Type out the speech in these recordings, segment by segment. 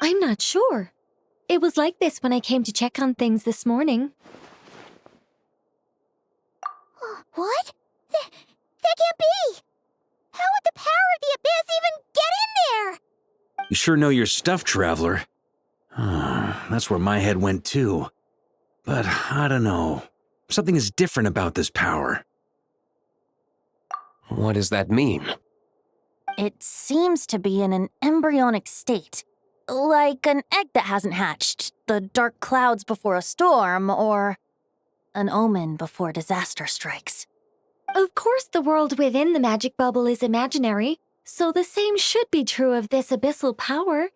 I'm not sure. It was like this when I came to check on things this morning. What? That can't be! How would the power of the abyss even get in there? You sure know your stuff, Traveler. That's where my head went too. But I don't know. Something is different about this power. What does that mean? It seems to be in an embryonic state. Like an egg that hasn't hatched, the dark clouds before a storm, or an omen before disaster strikes. Of course, the world within the magic bubble is imaginary, so the same should be true of this abyssal power.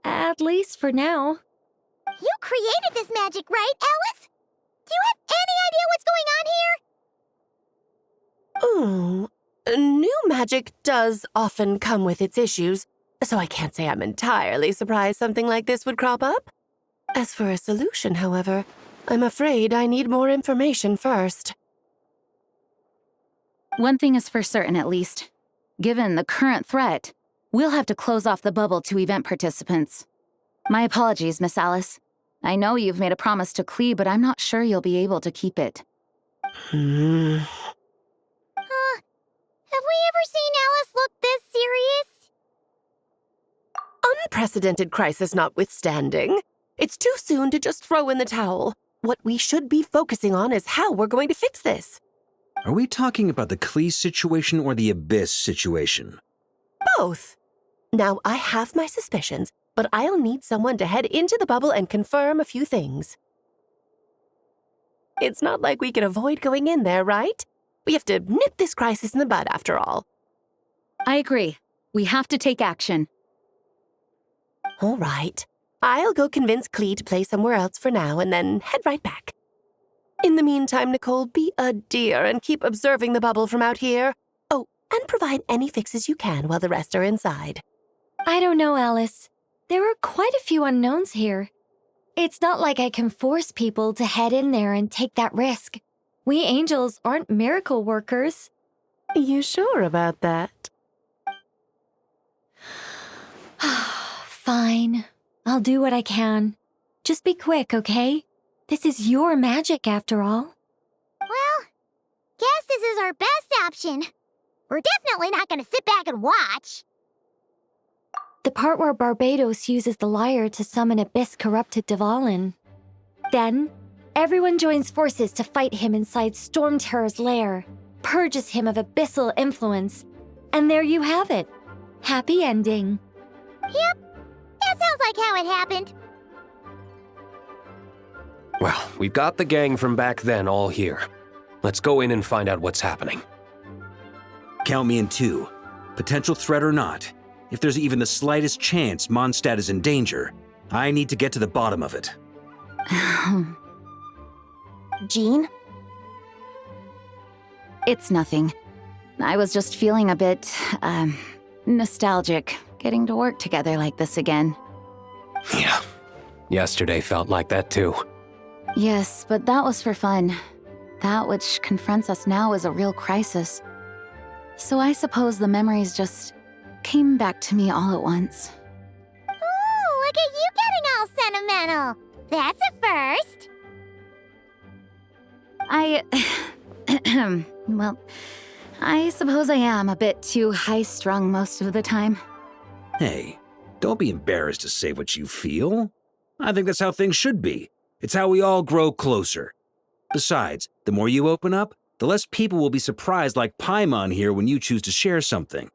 At least for now. You created this magic, right, Alice? Do you have any idea what's going on here? New magic does often come with its issues, so I can't say I'm entirely surprised something like this would crop up. As for a solution, however, I'm afraid I need more information first. One thing is for certain, at least. Given the current threat, we'll have to close off the bubble to event participants. My apologies, Miss Alice. I know you've made a promise to Klee, but I'm not sure you'll be able to keep it. Have we ever seen Alice look this serious? Unprecedented crisis notwithstanding, it's too soon to just throw in the towel. What we should be focusing on is how we're going to fix this. Are we talking about the Klee situation or the Abyss situation? Both. Now, I have my suspicions, but I'll need someone to head into the bubble and confirm a few things. It's not like we can avoid going in there, right? We have to nip this crisis in the bud, after all. I agree. We have to take action. All right. I'll go convince Klee to play somewhere else for now and then head right back. In the meantime, Nicole, be a dear and keep observing the bubble from out here. Oh, and provide any fixes you can while the rest are inside. I don't know, Alice. There are quite a few unknowns here. It's not like I can force people to head in there and take that risk. We angels aren't miracle workers. You sure about that? Fine. I'll do what I can. Just be quick, okay? This is your magic, after all. Well, guess this is our best option. We're definitely not going to sit back and watch. The part where Barbados uses the lyre to summon abyss-corrupted Dvalin. Then, everyone joins forces to fight him inside Storm Terror's lair, purges him of abyssal influence, and there you have it. Happy ending. Yep, that sounds like how it happened. Well, we've got the gang from back then all here. Let's go in and find out what's happening. Count me in too. Potential threat or not, if there's even the slightest chance Mondstadt is in danger, I need to get to the bottom of it. Jean? It's nothing. I was just feeling a bit, nostalgic, getting to work together like this again. Yeah. Yesterday felt like that too. Yes, but that was for fun. That which confronts us now is a real crisis. So I suppose the memories just came back to me all at once. Ooh, look at you getting all sentimental. That's a first. Well, I suppose I am a bit too high-strung most of the time. Hey, don't be embarrassed to say what you feel. I think that's how things should be. It's how we all grow closer. Besides, the more you open up, the less people will be surprised like Paimon here when you choose to share something.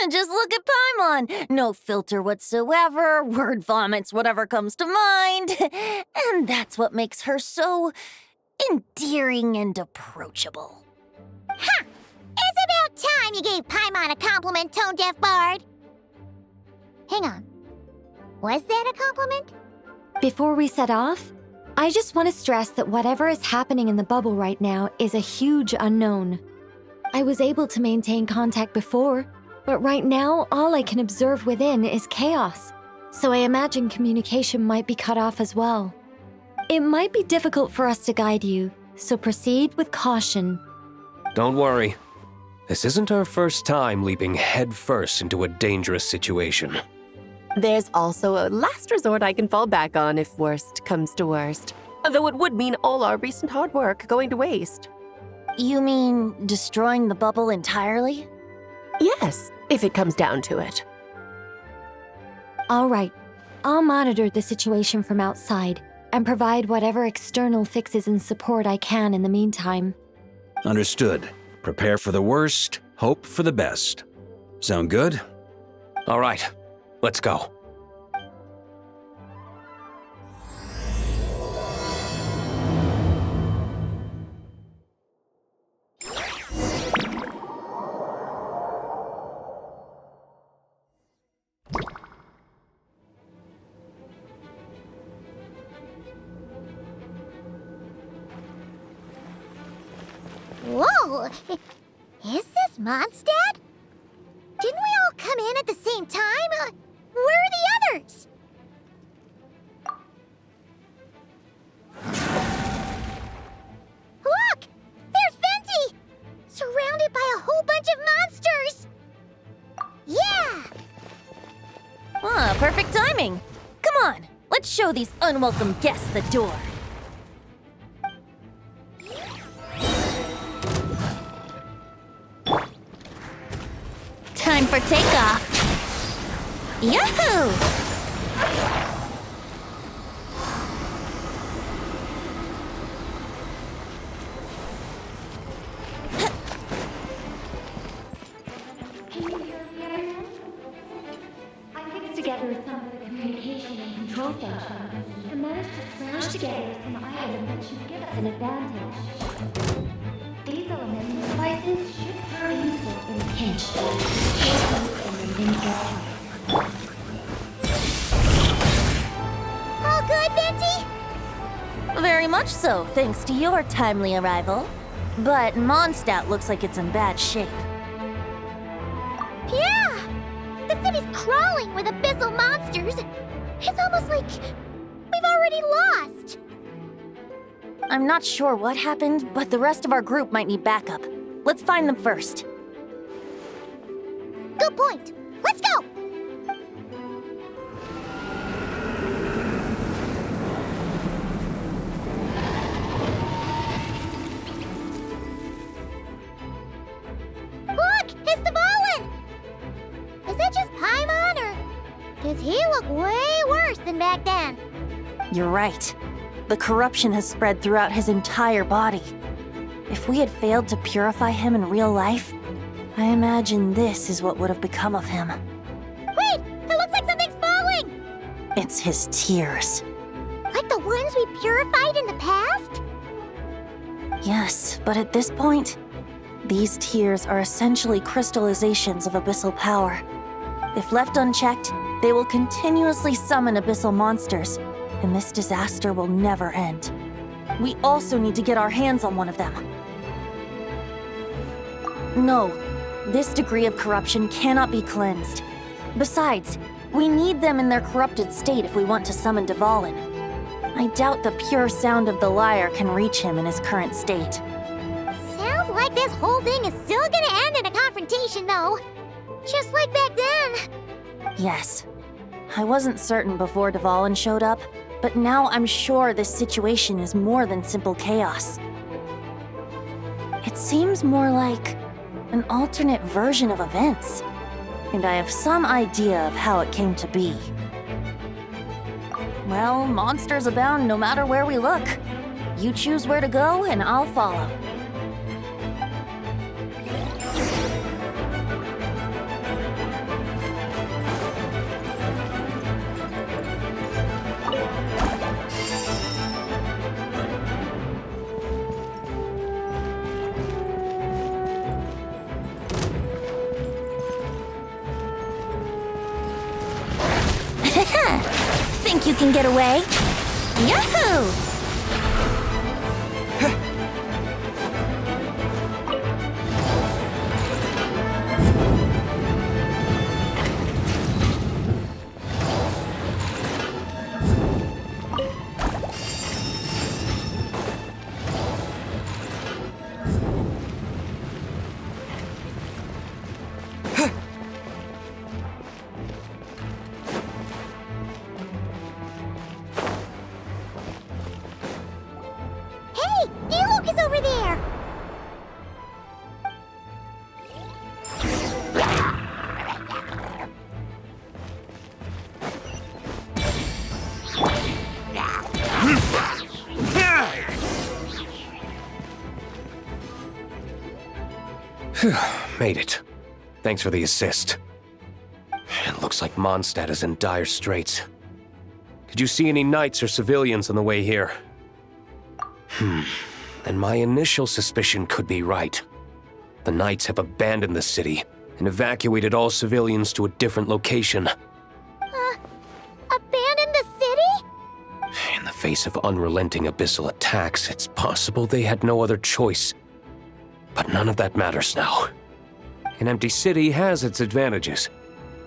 Just look at Paimon. No filter whatsoever, word vomits whatever comes to mind. And that's what makes her so endearing and approachable. Ha! It's about time you gave Paimon a compliment, tone-deaf bard. Hang on. Was that a compliment? Before we set off, I just want to stress that whatever is happening in the bubble right now is a huge unknown. I was able to maintain contact before, but right now all I can observe within is chaos, so I imagine communication might be cut off as well. It might be difficult for us to guide you, so proceed with caution. Don't worry. This isn't our first time leaping headfirst into a dangerous situation. There's also a last resort I can fall back on if worst comes to worst. Though it would mean all our recent hard work going to waste. You mean destroying the bubble entirely? Yes, if it comes down to it. All right, I'll monitor the situation from outside and provide whatever external fixes and support I can in the meantime. Understood. Prepare for the worst, hope for the best. Sound good? All right, let's go. Whoa! Is this Mondstadt? Didn't we all come in at the same time? Where are the others? Look! There's Venti! Surrounded by a whole bunch of monsters! Yeah! Ah, perfect timing. Come on, let's show these unwelcome guests the door. Time for takeoff. Yahoo! I fixed together some of the communication and control functions and managed to smash together some items that should give us an advantage. These elemental devices should prove useful in a pinch. All good, Venti? Very much so, thanks to your timely arrival. But Mondstadt looks like it's in bad shape. Yeah! The city's crawling with abyssal monsters. It's almost like we've already lost. I'm not sure what happened, but the rest of our group might need backup. Let's find them first. Good point. Let's go! Look! It's Dvalin! Is that just Paimon, or does he look way worse than back then? You're right. The corruption has spread throughout his entire body. If we had failed to purify him in real life, I imagine this is what would have become of him. Wait! It looks like something's falling! It's his tears. Like the ones we purified in the past? Yes, but at this point, these tears are essentially crystallizations of abyssal power. If left unchecked, they will continuously summon abyssal monsters, and this disaster will never end. We also need to get our hands on one of them. No, this degree of corruption cannot be cleansed. Besides, we need them in their corrupted state if we want to summon Dvalin. I doubt the pure sound of the lyre can reach him in his current state. Sounds like this whole thing is still gonna end in a confrontation, though. Just like back then. Yes. I wasn't certain before Dvalin showed up, but now I'm sure this situation is more than simple chaos. It seems more like an alternate version of events, and I have some idea of how it came to be. Well, monsters abound no matter where we look. You choose where to go, and I'll follow. Think you can get away? Yahoo! Made it. Thanks for the assist. It looks like Mondstadt is in dire straits. Did you see any knights or civilians on the way here? And my initial suspicion could be right. The knights have abandoned the city and evacuated all civilians to a different location. Abandon the city? In the face of unrelenting abyssal attacks, it's possible they had no other choice. But none of that matters now. An empty city has its advantages.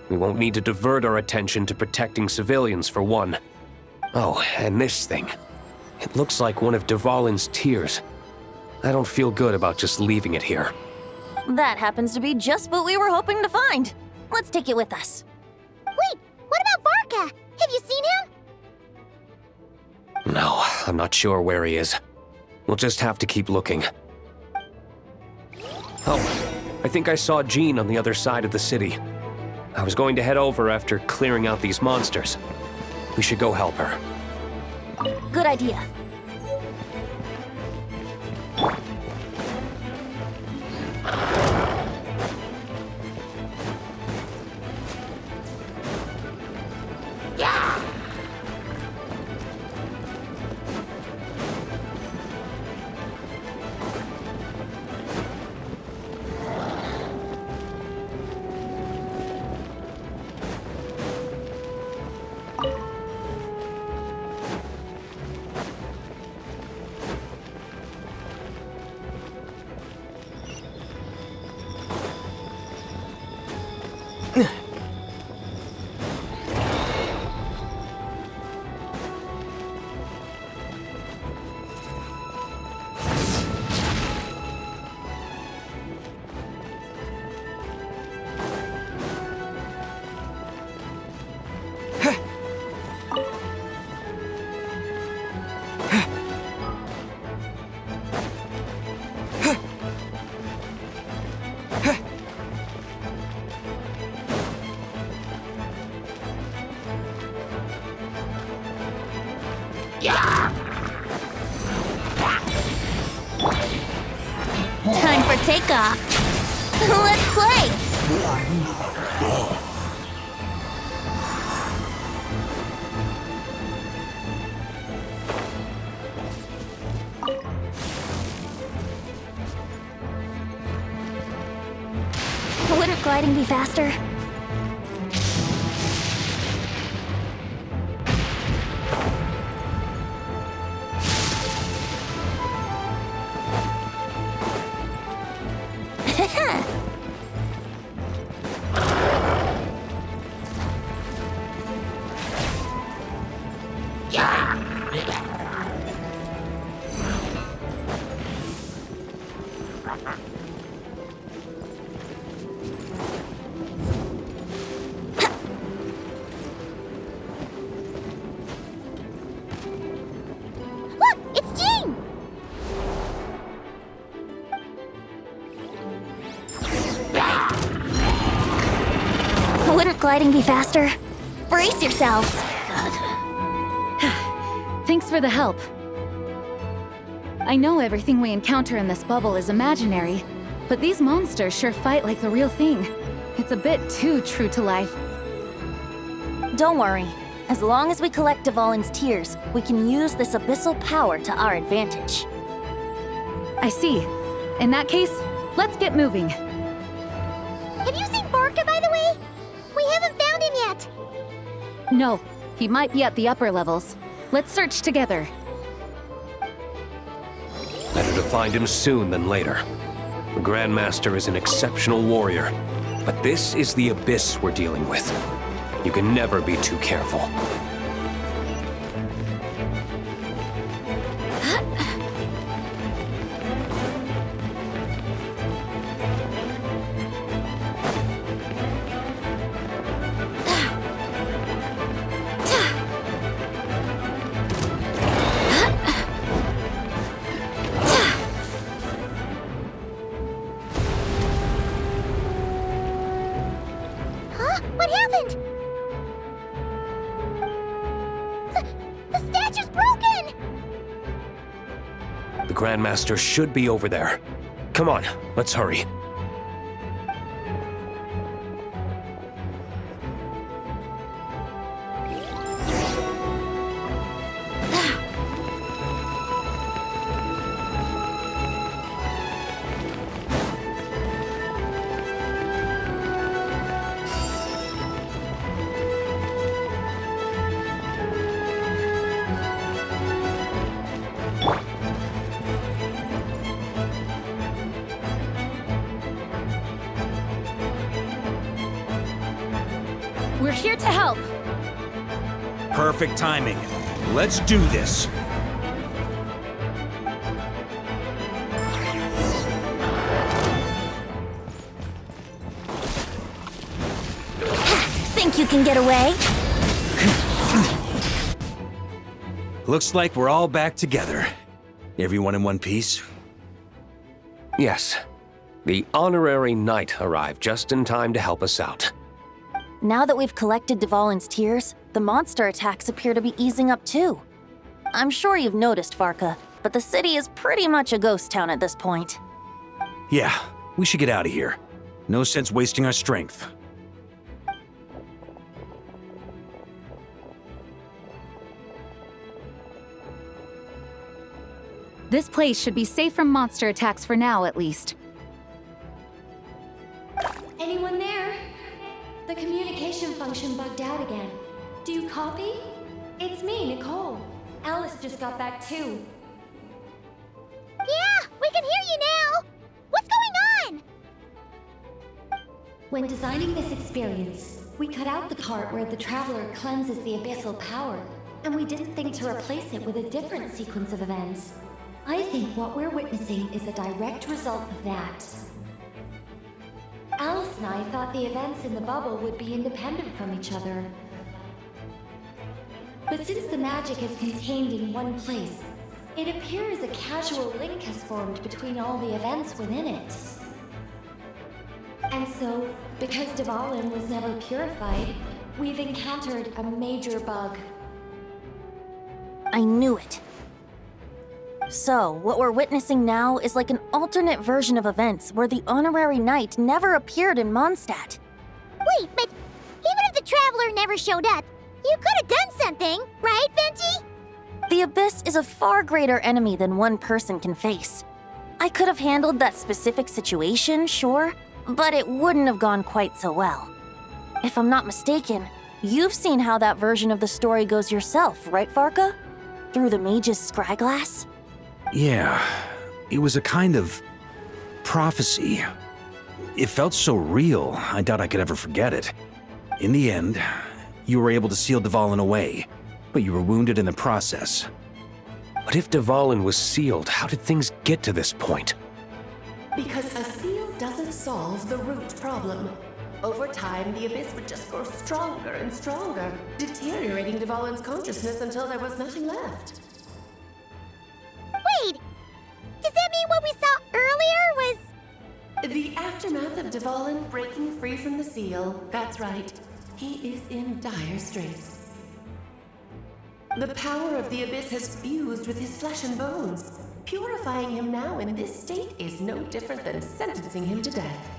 We won't need to divert our attention to protecting civilians, for one. Oh, and this thing. It looks like one of Dvalin's tears. I don't feel good about just leaving it here. That happens to be just what we were hoping to find. Let's take it with us. Wait, what about Varka? Have you seen him? No, I'm not sure where he is. We'll just have to keep looking. Oh, I think I saw Jean on the other side of the city. I was going to head over after clearing out these monsters. We should go help her. Good idea. Time for takeoff. Let's play! Wouldn't gliding be faster? Look, it's Jean! Wouldn't gliding be faster? Brace yourselves! Thanks for the help. I know everything we encounter in this bubble is imaginary, but these monsters sure fight like the real thing. It's a bit too true to life. Don't worry. As long as we collect Dvalin's tears, we can use this abyssal power to our advantage. I see. In that case, let's get moving. Have you seen Varka, by the way? We haven't found him yet. No, he might be at the upper levels. Let's search together. Better to find him soon than later. The Grandmaster is an exceptional warrior, but this is the abyss we're dealing with. You can never be too careful. Huh? What happened? The statue's broken! The Grandmaster should be over there. Come on, let's hurry. to help. Perfect timing. Let's do this. Think you can get away? Looks like we're all back together. Everyone in one piece? Yes. The honorary knight arrived just in time to help us out. Now that we've collected Dvalin's tears, the monster attacks appear to be easing up too. I'm sure you've noticed, Farka, but the city is pretty much a ghost town at this point. Yeah, we should get out of here. No sense wasting our strength. This place should be safe from monster attacks for now, at least. Anyone there? The communication function bugged out again. Do you copy? It's me, Nicole. Alice just got back too. Yeah, we can hear you now! What's going on? When designing this experience, we cut out the part where the Traveler cleanses the abyssal power, and we didn't think to replace it with a different sequence of events. I think what we're witnessing is a direct result of that. Alice and I thought the events in the bubble would be independent from each other. But since the magic is contained in one place, it appears a casual link has formed between all the events within it. And so, because Dvalin was never purified, we've encountered a major bug. I knew it. So, what we're witnessing now is like an alternate version of events where the honorary knight never appeared in Mondstadt. Wait, but even if the Traveler never showed up, you could have done something, right, Venti? The Abyss is a far greater enemy than one person can face. I could have handled that specific situation, sure, but it wouldn't have gone quite so well. If I'm not mistaken, you've seen how that version of the story goes yourself, right, Farka? Through the mage's scryglass? Yeah, it was a kind of prophecy. It felt so real, I doubt I could ever forget it. In the end, you were able to seal Dvalin away, but you were wounded in the process. But if Dvalin was sealed, how did things get to this point? Because a seal doesn't solve the root problem. Over time, the Abyss would just grow stronger and stronger, deteriorating Dvalin's consciousness until there was nothing left. Wait, does that mean what we saw earlier was... The aftermath of Dvalin breaking free from the seal, that's right. He is in dire straits. The power of the Abyss has fused with his flesh and bones. Purifying him now in this state is no different than sentencing him to death.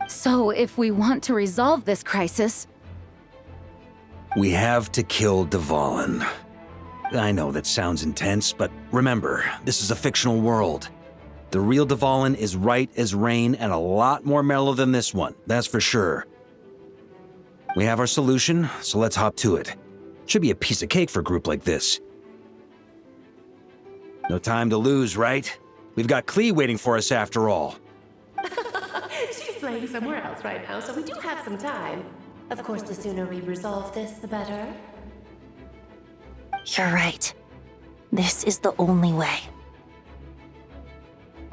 So, if we want to resolve this crisis, We have to kill Dvalin. I know that sounds intense, but remember, this is a fictional world. The real Dvalin is right as rain and a lot more mellow than this one, that's for sure. We have our solution, so let's hop to it. Should be a piece of cake for a group like this. No time to lose, right? We've got Klee waiting for us after all. She's playing somewhere else right now, so we do have some time. Of course, the sooner we resolve this, the better. You're right. This is the only way.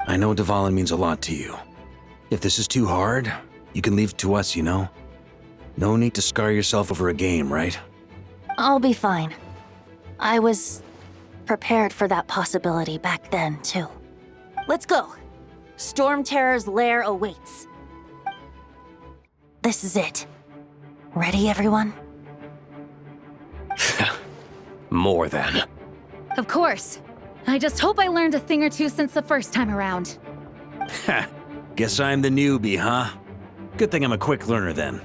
I know Dvalin means a lot to you. If this is too hard, you can leave it to us, you know? No need to scar yourself over a game, right? I'll be fine. I was prepared for that possibility back then, too. Let's go. Storm Terror's lair awaits. This is it. Ready, everyone? More than. of course. I just hope I learned a thing or two since the first time around. Ha! Guess I'm the newbie, huh? Good thing I'm a quick learner then.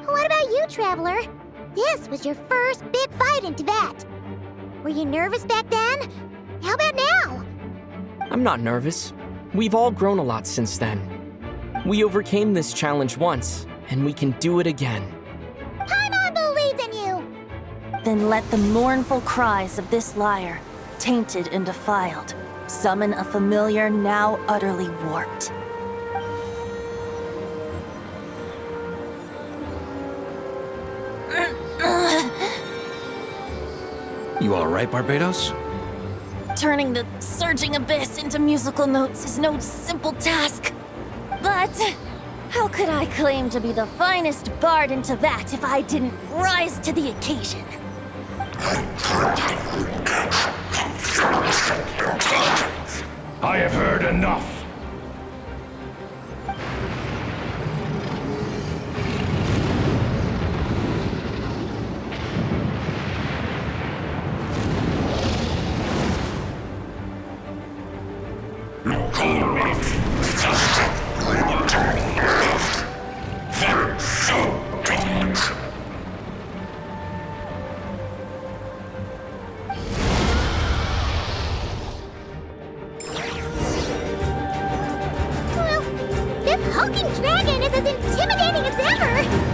What about you, Traveler? This was your first big fight in Tibet. Were you nervous back then? How about now? I'm not nervous. We've all grown a lot since then. We overcame this challenge once, and we can do it again. Paimon believes in you! Then let the mournful cries of this lyre, tainted and defiled, summon a familiar now utterly warped. You all right, Barbados? Turning the surging abyss into musical notes is no simple task. But how could I claim to be the finest bard in Teyvat if I didn't rise to the occasion? I have heard enough.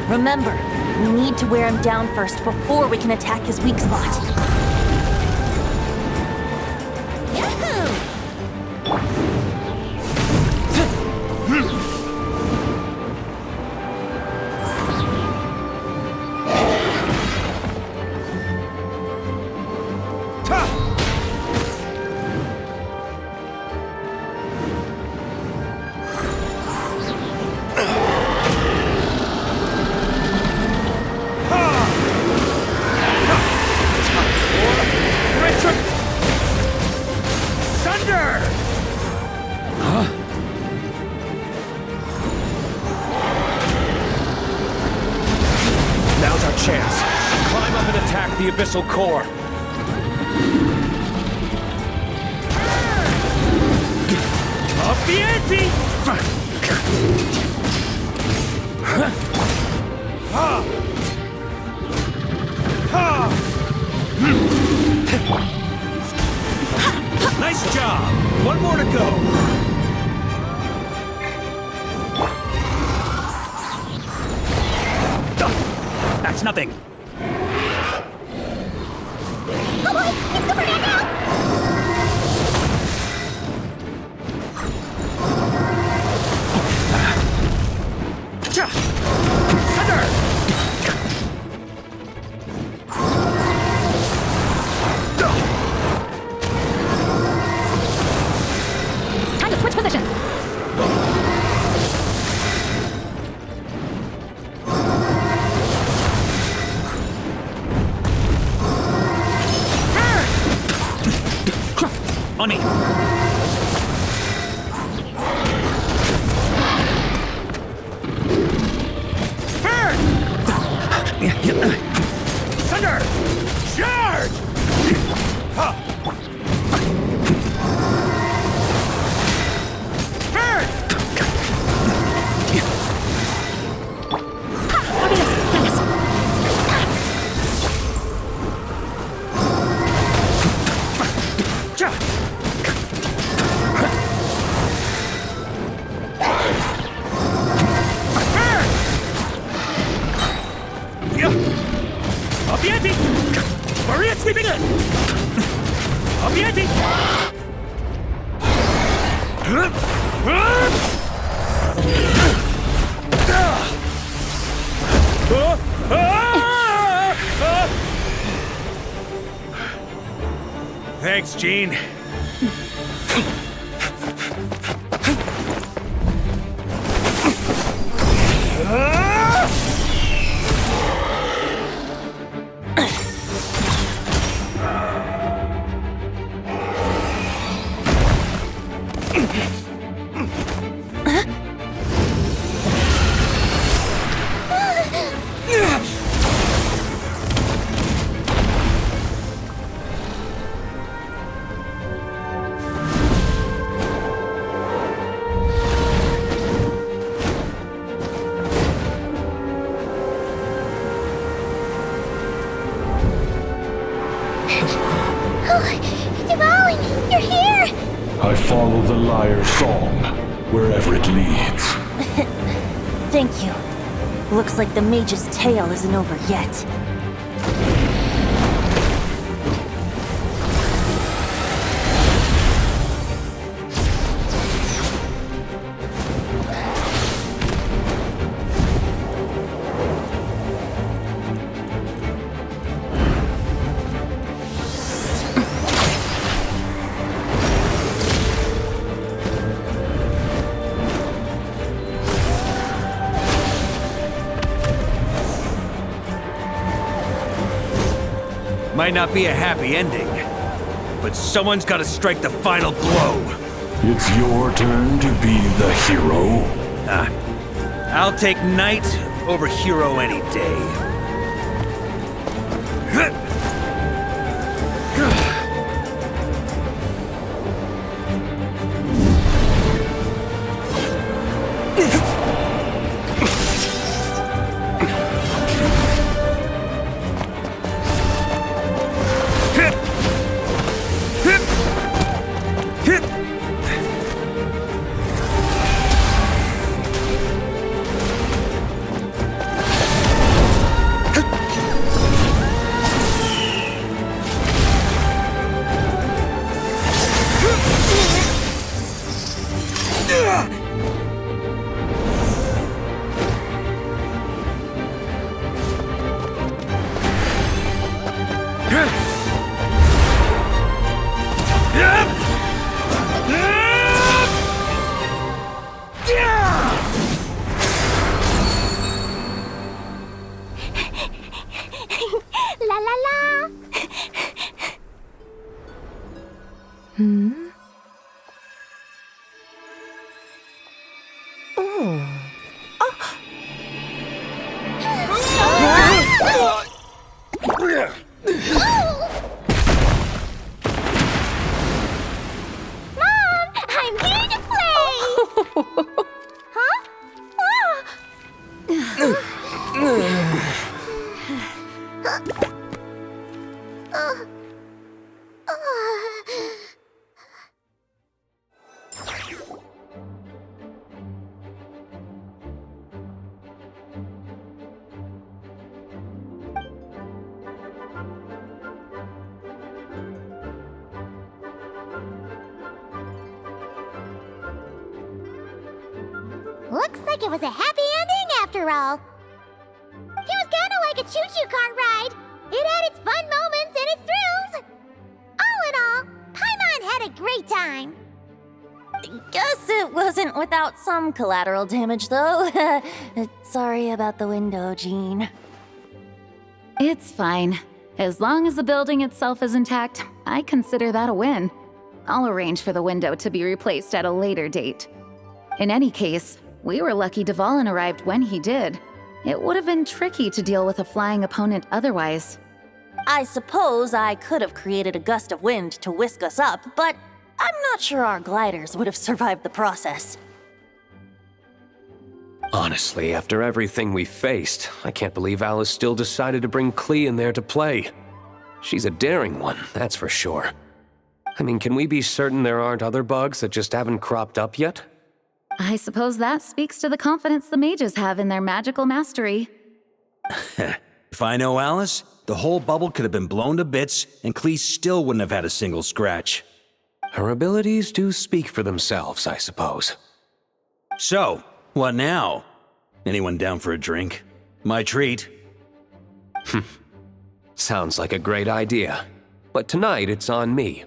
Remember, we need to wear him down first before we can attack his weak spot. The abyssal core. Up the ante! Nice job! One more to go! That's nothing! Money. Thunder! Charge! Sweeping it! Up the ante! Thanks, Gene. I follow the lyre's song, wherever it leads. Thank you. Looks like the mage's tale isn't over yet. Might not be a happy ending, but someone's gotta strike the final blow. It's your turn to be the hero. I'll take knight over hero any day. La la la! Mom, I'm here to play! Huh? Looks like it was a happy ending after all. It was kind of like a choo-choo car ride. It had its fun moments and its thrills. All in all, Paimon had a great time. Guess it wasn't without some collateral damage, though. Sorry about the window, Jean. It's fine. As long as the building itself is intact, I consider that a win. I'll arrange for the window to be replaced at a later date. In any case, we were lucky Dvalin arrived when he did. It would have been tricky to deal with a flying opponent otherwise. I suppose I could have created a gust of wind to whisk us up, but I'm not sure our gliders would have survived the process. Honestly, after everything we faced, I can't believe Alice still decided to bring Klee in there to play. She's a daring one, that's for sure. I mean, can we be certain there aren't other bugs that just haven't cropped up yet? I suppose that speaks to the confidence the mages have in their magical mastery. If I know Alice, the whole bubble could have been blown to bits, and Klee still wouldn't have had a single scratch. Her abilities do speak for themselves, I suppose. So, what now? Anyone down for a drink? My treat. Sounds like a great idea. But tonight it's on me.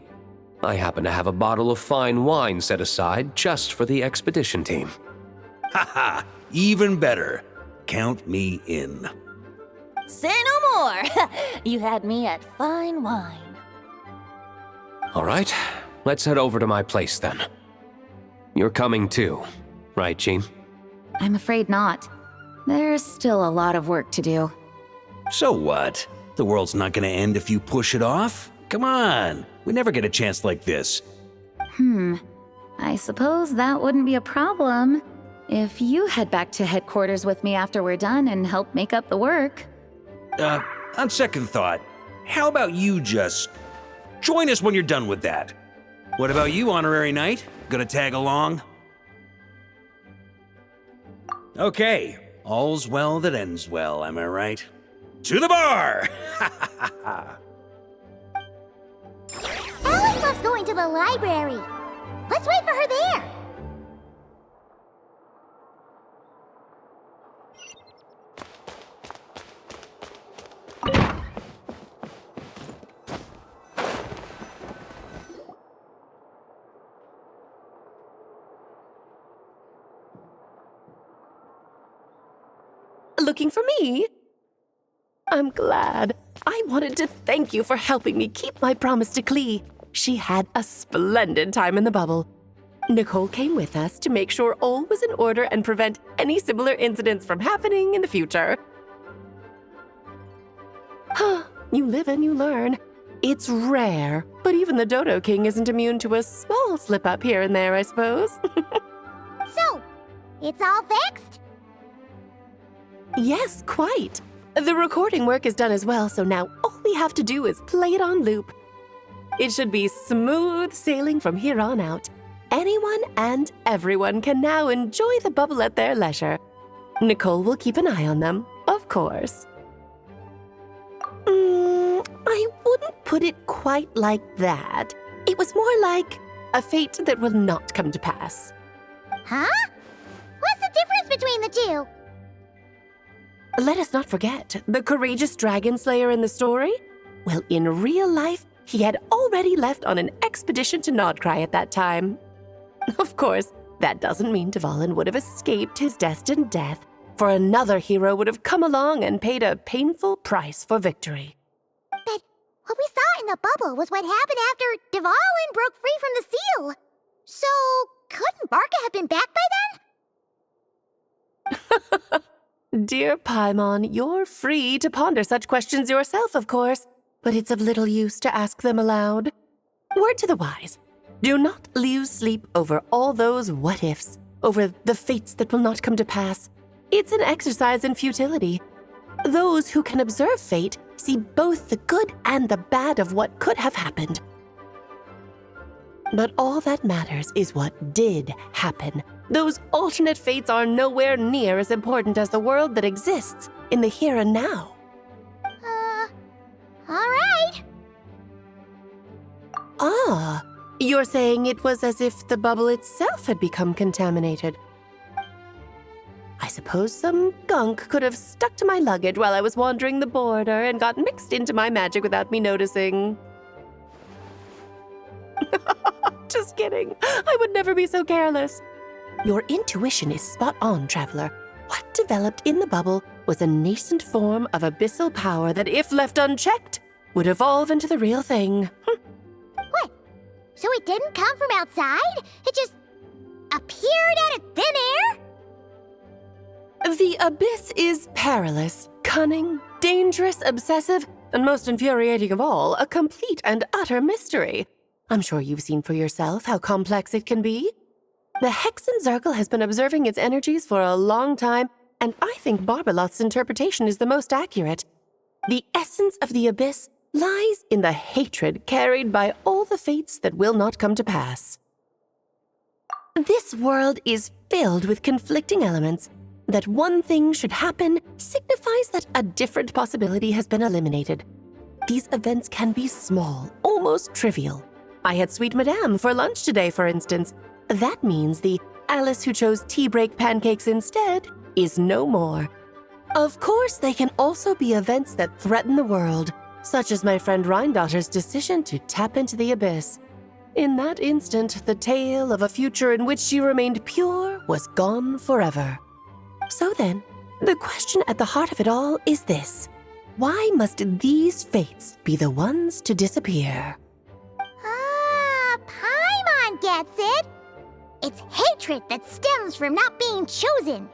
I happen to have a bottle of fine wine set aside just for the expedition team. Haha, even better. Count me in. Say no more! You had me at fine wine. All right, let's head over to my place then. You're coming too, right, Jean? I'm afraid not. There's still a lot of work to do. So what? The world's not gonna end if you push it off? Come on, we never get a chance like this. I suppose that wouldn't be a problem if you head back to headquarters with me after we're done and help make up the work. On second thought, how about you just join us when you're done with that? What about you, Honorary Knight? Gonna tag along? Okay, all's well that ends well, am I right? To the bar! Alice loves going to the library. Let's wait for her there. Looking for me? I'm glad. I wanted to thank you for helping me keep my promise to Klee. She had a splendid time in the bubble. Nicole came with us to make sure all was in order and prevent any similar incidents from happening in the future. You live and you learn. It's rare, but even the Dodo King isn't immune to a small slip-up here and there, I suppose. So, it's all fixed? Yes, quite. The recording work is done as well, so now all we have to do is play it on loop. It should be smooth sailing from here on out. Anyone and everyone can now enjoy the bubble at their leisure. Nicole will keep an eye on them, of course. I wouldn't put it quite like that. It was more like a fate that will not come to pass. Huh? What's the difference between the two? Let us not forget the courageous dragon slayer in the story. Well, in real life, he had already left on an expedition to Nodcry at that time. Of course, that doesn't mean Dvalin would have escaped his destined death, for another hero would have come along and paid a painful price for victory. But what we saw in the bubble was what happened after Dvalin broke free from the seal. So, couldn't Barca have been back by then? Dear Paimon, you're free to ponder such questions yourself, of course, but it's of little use to ask them aloud. Word to the wise, do not lose sleep over all those what-ifs, over the fates that will not come to pass. It's an exercise in futility. Those who can observe fate see both the good and the bad of what could have happened. But all that matters is what did happen. Those alternate fates are nowhere near as important as the world that exists in the here and now. All right. Ah, you're saying it was as if the bubble itself had become contaminated. I suppose some gunk could have stuck to my luggage while I was wandering the border and got mixed into my magic without me noticing. Just kidding. I would never be so careless. Your intuition is spot on, Traveler. What developed in the bubble was a nascent form of abyssal power that, if left unchecked, would evolve into the real thing. What? So it didn't come from outside? It just appeared out of thin air? The abyss is perilous, cunning, dangerous, obsessive, and most infuriating of all, a complete and utter mystery. I'm sure you've seen for yourself how complex it can be. The Hexen Circle has been observing its energies for a long time, and I think Barbalot's interpretation is the most accurate. The essence of the abyss lies in the hatred carried by all the fates that will not come to pass. This world is filled with conflicting elements. That one thing should happen signifies that a different possibility has been eliminated. These events can be small, almost trivial. I had Sweet Madame for lunch today, for instance. That means the Alice who chose tea break pancakes instead is no more. Of course, they can also be events that threaten the world, such as my friend Rhindotter's decision to tap into the abyss. In that instant, the tale of a future in which she remained pure was gone forever. So then, the question at the heart of it all is this. Why must these fates be the ones to disappear? Ah, Paimon gets it. It's hatred that stems from not being chosen.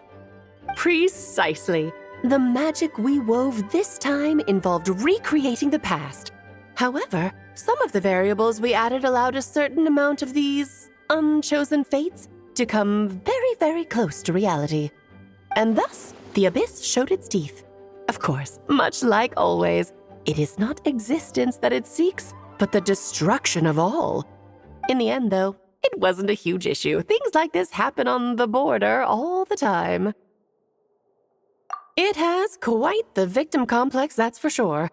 Precisely. The magic we wove this time involved recreating the past. However, some of the variables we added allowed a certain amount of these unchosen fates to come very, very close to reality. And thus, the abyss showed its teeth. Of course, much like always, it is not existence that it seeks, but the destruction of all. In the end, though, it wasn't a huge issue. Things like this happen on the border all the time. It has quite the victim complex, that's for sure.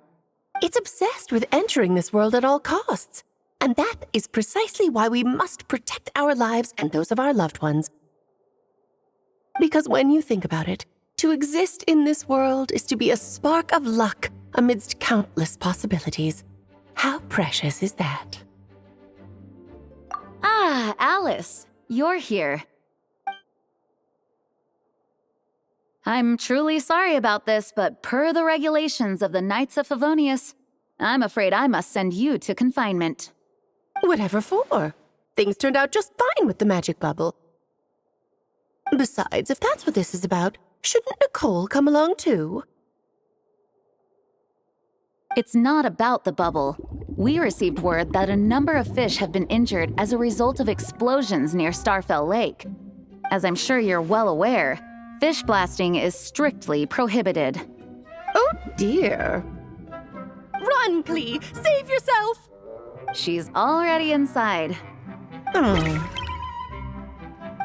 It's obsessed with entering this world at all costs. And that is precisely why we must protect our lives and those of our loved ones. Because when you think about it, to exist in this world is to be a spark of luck amidst countless possibilities. How precious is that? Ah, Alice, you're here. I'm truly sorry about this, but per the regulations of the Knights of Favonius, I'm afraid I must send you to confinement. Whatever for? Things turned out just fine with the magic bubble. Besides, if that's what this is about, shouldn't Nicole come along too? It's not about the bubble. We received word that a number of fish have been injured as a result of explosions near Starfell Lake. As I'm sure you're well aware, fish blasting is strictly prohibited. Oh dear. Run, Klee! Save yourself! She's already inside.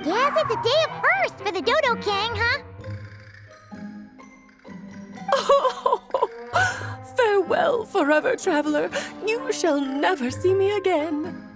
Guess it's a day of first for the Dodo King, huh? Farewell, forever traveler. You shall never see me again.